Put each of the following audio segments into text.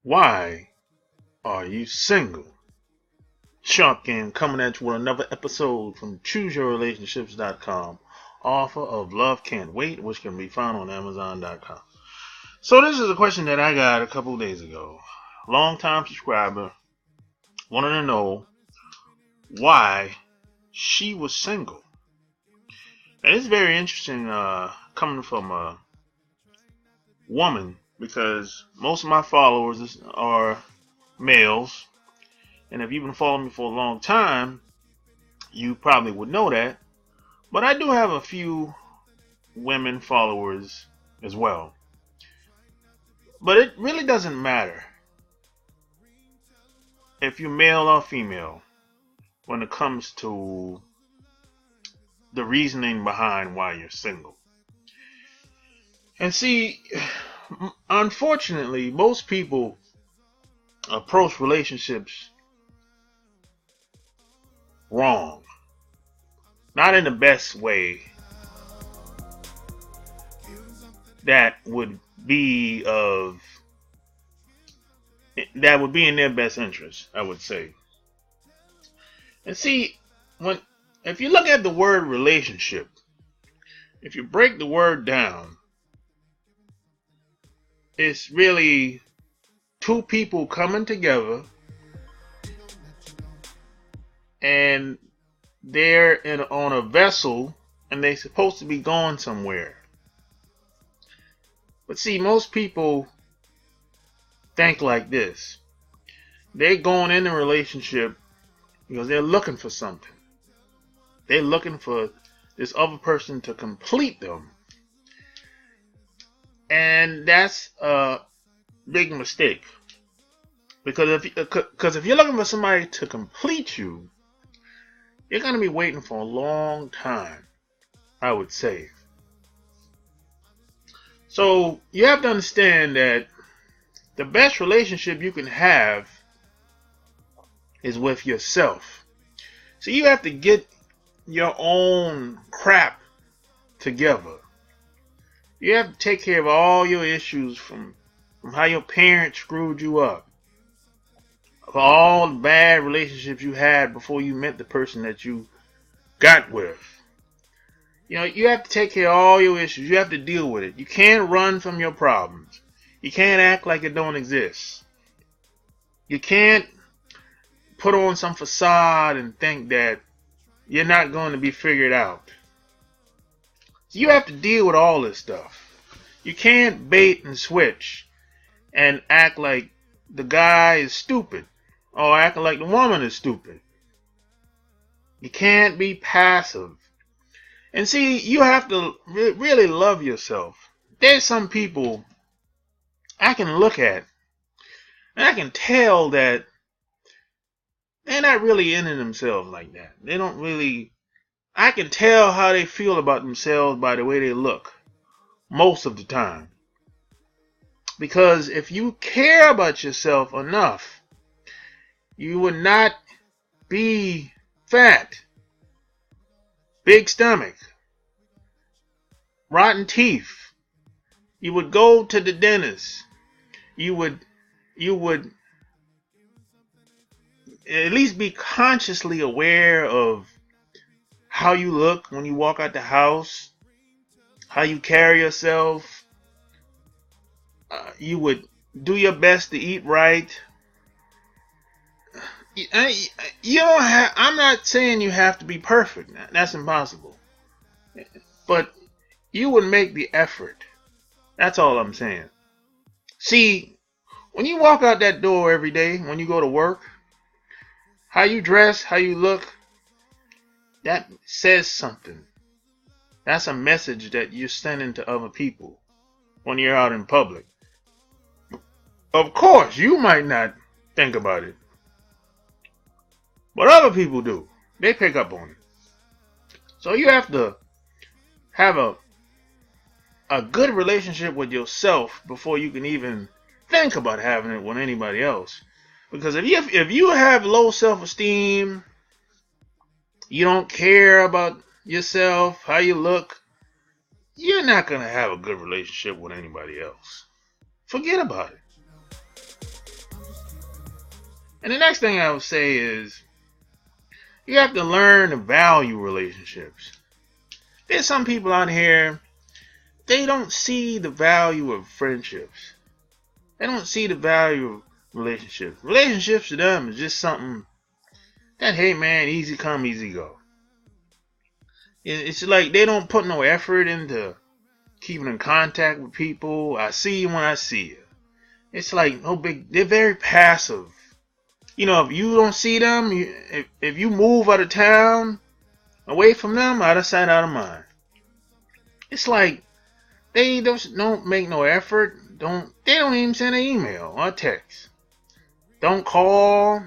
Why are you single? Shark Game coming at you with another episode from ChooseYourRelationships.com, author of Love Can't Wait, which can be found on Amazon.com. So this is a question that I got a couple of days ago. Long time subscriber wanted to know why she was single. And it's very interesting coming from a woman because most of my followers are males. And if you've been following me for a long time, you probably would know that. But I do have a few women followers as well. But it really doesn't matter if you're male or female when it comes to the reasoning behind why you're single. And see, unfortunately, most people approach relationships wrong. Not in the best way that would be in their best interest, I would say. And see, if you look at the word relationship, if you break the word down, it's really two people coming together and they're on a vessel and they're supposed to be going somewhere. But see, most people think like this. They're going in a relationship because they're looking for something. They're looking for this other person to complete them. And that's a big mistake. Because if you're looking for somebody to complete you, you're going to be waiting for a long time, I would say. So you have to understand that the best relationship you can have is with yourself. So you have to get your own crap together. You have to take care of all your issues from how your parents screwed you up, for all the bad relationships you had before you met the person that you got with. You know, you have to take care of all your issues. You have to deal with it. You can't run from your problems. You can't act like it don't exist. You can't put on some facade and think that you're not going to be figured out. So you have to deal with all this stuff. You can't bait and switch and act like the guy is stupid or acting like the woman is stupid. You can't be passive. And see, you have to really love yourself. There's some people I can look at and I can tell that they're not really into themselves like that. They don't really. I can tell how they feel about themselves by the way they look most of the time. Because if you care about yourself enough, you would not be fat, big stomach, rotten teeth. You would go to the dentist. You would at least be consciously aware of how you look when you walk out the house, how you carry yourself. You would do your best to eat right. You don't have. I'm not saying you have to be perfect. That's impossible. But you would make the effort. That's all I'm saying. See, when you walk out that door every day, when you go to work, how you dress, how you look, that says something. That's a message that you're sending to other people when you're out in public. Of course, you might not think about it, but other people do. They pick up on it. So you have to have a good relationship with yourself before you can even think about having it with anybody else. Because if you have low self-esteem, you don't care about yourself, how you look, you're not going to have a good relationship with anybody else. Forget about it. And the next thing I would say is you have to learn to value relationships. There's some people out here, they don't see the value of friendships. They don't see the value of relationships. Relationships to them is just something that, hey man, easy come, easy go. It's like they don't put no effort into keeping in contact with people. I see you when I see you. It's like no big, they're very passive. You know, if you don't see them, if you move out of town, away from them, out of sight, out of mind. It's like they don't make no effort. They don't even send an email or text. Don't call.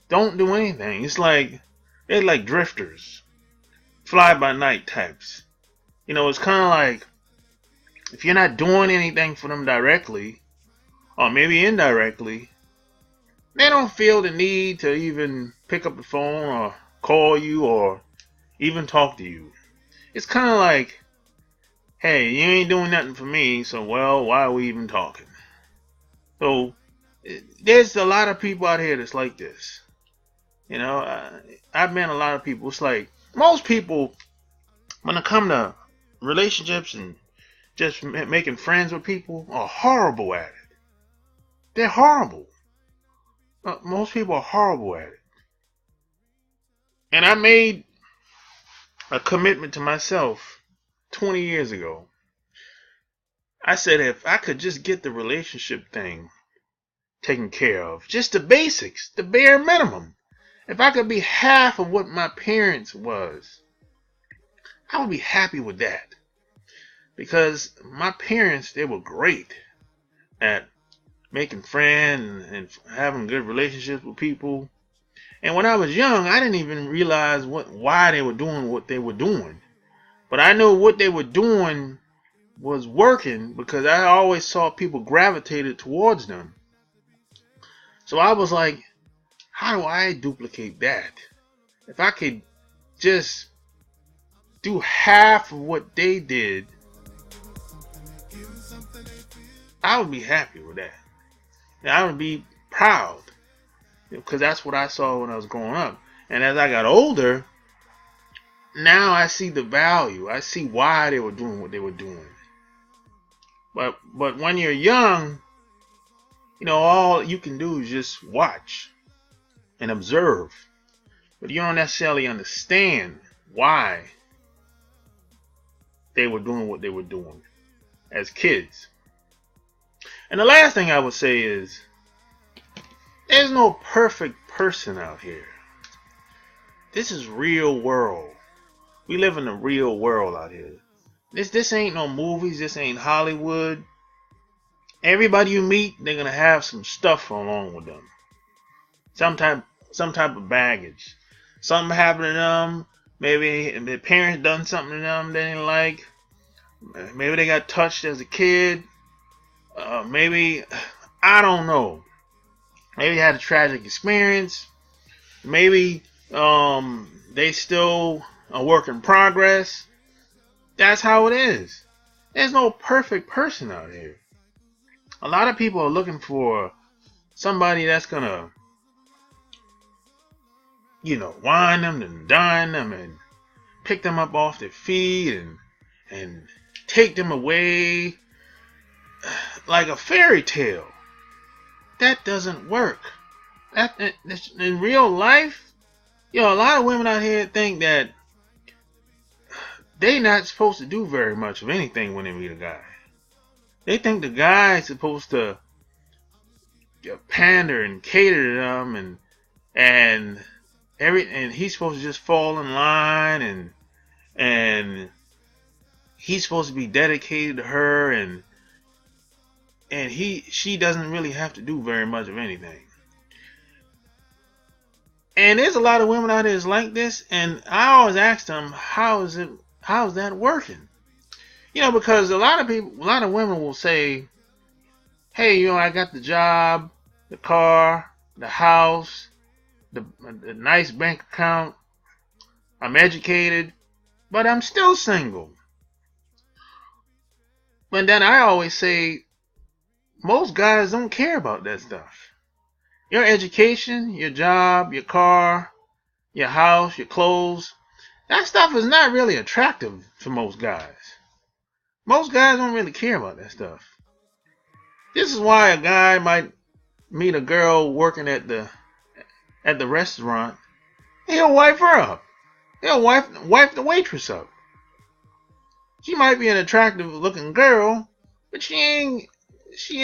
Don't do anything. It's like they're like drifters, fly by night types. You know, it's kind of like if you're not doing anything for them directly, or maybe indirectly, they don't feel the need to even pick up the phone or call you or even talk to you. It's kind of like, hey, you ain't doing nothing for me, so well, why are we even talking? So there's a lot of people out here that's like this. You know, I've met a lot of people. It's like most people, when it come to relationships and just making friends with people, are horrible at it. They're horrible. Most people are horrible at it. And I made a commitment to myself 20 years ago. I said if I could just get the relationship thing taken care of, just the basics, the bare minimum. If I could be half of what my parents was, I would be happy with that. Because my parents, they were great at making friends and having good relationships with people. And when I was young, I didn't even realize why they were doing what they were doing. But I know what they were doing was working because I always saw people gravitated towards them. So I was like, how do I duplicate that? If I could just do half of what they did, I would be happy with that. And I would be proud because that's what I saw when I was growing up. And as I got older, now I see the value. I see why they were doing what they were doing. But when you're young, you know, all you can do is just watch and observe. But you don't necessarily understand why they were doing what they were doing as kids. And the last thing I would say is there's no perfect person out here. This is real world. We live in the real world out here. This ain't no movies. This ain't Hollywood. Everybody you meet, they're gonna have some stuff along with them. Some type of baggage. Something happened to them. Maybe their parents done something to them they didn't like. Maybe they got touched as a kid. Maybe, I don't know. Maybe they had a tragic experience. Maybe they still a work in progress. That's how it is. There's no perfect person out here. A lot of people are looking for somebody that's gonna, you know, wine them and dine them and pick them up off their feet and take them away like a fairy tale. That doesn't work. That in real life, you know, a lot of women out here think that they not supposed to do very much of anything when they meet a guy. They think the guy is supposed to pander and cater to them and he's supposed to just fall in line and he's supposed to be dedicated to her and she doesn't really have to do very much of anything. And there's a lot of women out there that's like this, and I always ask them, how's that working? You know, because a lot of women will say, hey, you know, I got the job, the car, the house, the nice bank account, I'm educated, but I'm still single. But then I always say, most guys don't care about that stuff. Your education, your job, your car, your house, your clothes, that stuff is not really attractive to most guys. Most guys don't really care about that stuff. This is why a guy might meet a girl working at the restaurant. He'll wife her up. He'll wife the waitress up. She might be an attractive looking girl, but maybe she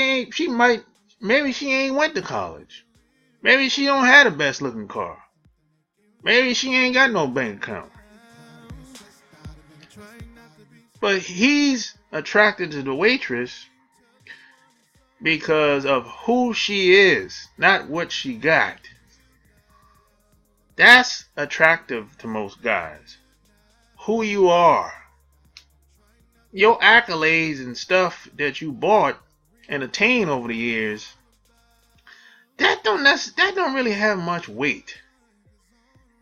ain't went to college. Maybe she don't have the best looking car. Maybe she ain't got no bank account. But he's attracted to the waitress because of who she is, not what she got. That's attractive to most guys. Who you are. Your accolades and stuff that you bought and attained over the years, that don't really have much weight.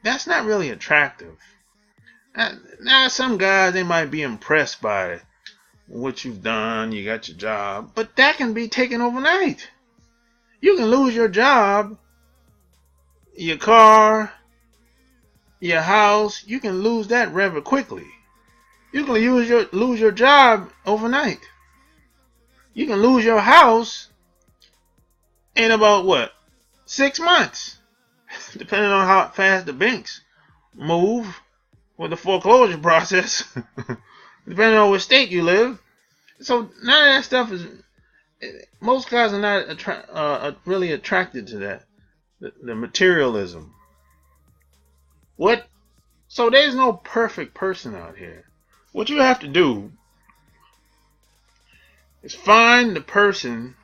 That's not really attractive. Now some guys, they might be impressed by what you've done, you got your job, but that can be taken overnight. You can lose your job, your car, your house. You can lose that rather quickly. You can lose your job overnight. You can lose your house in about 6 months, depending on how fast the banks move with the foreclosure process, depending on what state you live. So none of that stuff is. Most guys are not really attracted to that, the materialism. So there's no perfect person out here. What you have to do is find the person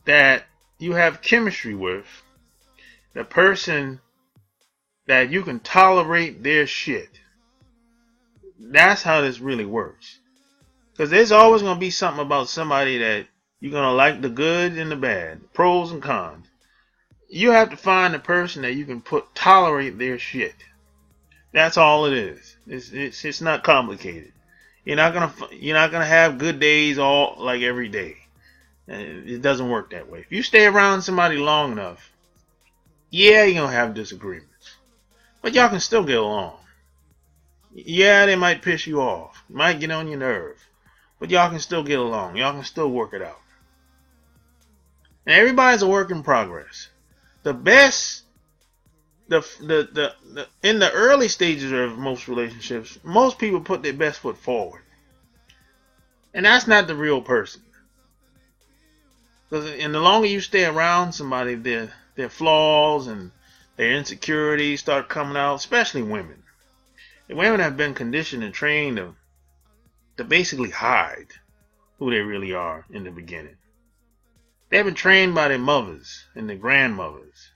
that you have chemistry with, the person that you can tolerate their shit. That's how this really works. Because there's always going to be something about somebody that you're going to like, the good and the bad, pros and cons. You have to find the person that you can tolerate their shit. That's all it is. It's not complicated. You're not gonna have good days every day. It doesn't work that way. If you stay around somebody long enough, yeah, you're gonna have disagreements, but y'all can still get along. Yeah, they might piss you off, might get on your nerve, but y'all can still get along. Y'all can still work it out. And everybody's a work in progress. The best. In the early stages of most relationships, most people put their best foot forward, and that's not the real person. Because the longer you stay around somebody, their flaws and their insecurities start coming out. Especially women. The women have been conditioned and trained to basically hide who they really are in the beginning. They've been trained by their mothers and their grandmothers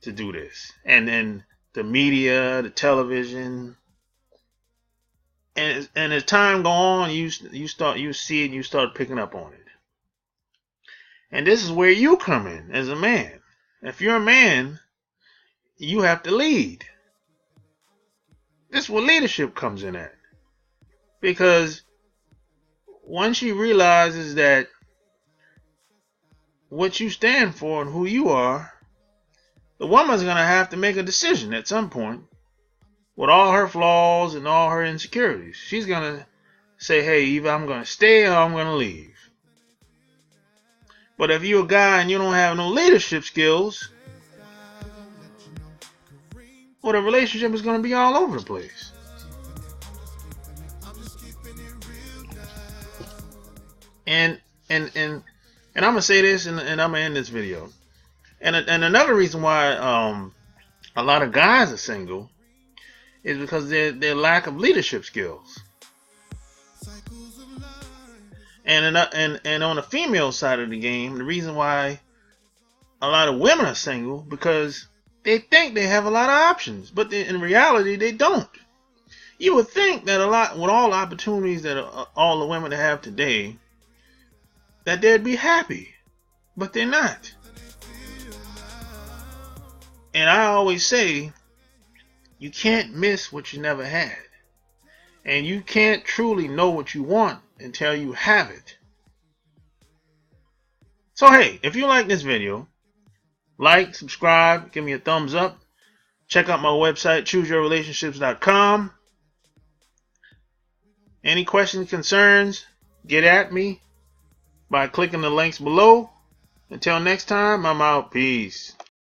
to do this, and then the media, the television, and as time go on, you see it, and you start picking up on it. And this is where you come in as a man. If you're a man, you have to lead. This is where leadership comes in at, because once she realizes that what you stand for and who you are, the woman's going to have to make a decision at some point with all her flaws and all her insecurities. She's going to say, hey, either I'm going to stay or I'm going to leave. But if you're a guy and you don't have no leadership skills, well, the relationship is going to be all over the place. And I'm going to say this, and I'm going to end this video. And another reason why a lot of guys are single is because their lack of leadership skills. And on the female side of the game, the reason why a lot of women are single, because they think they have a lot of options, but in reality they don't. You would think that with all the opportunities that all the women have today, that they'd be happy, but they're not. And I always say, you can't miss what you never had. And you can't truly know what you want until you have it. So hey, if you like this video, like, subscribe, give me a thumbs up. Check out my website, chooseyourrelationships.com. Any questions, concerns, get at me by clicking the links below. Until next time, I'm out. Peace.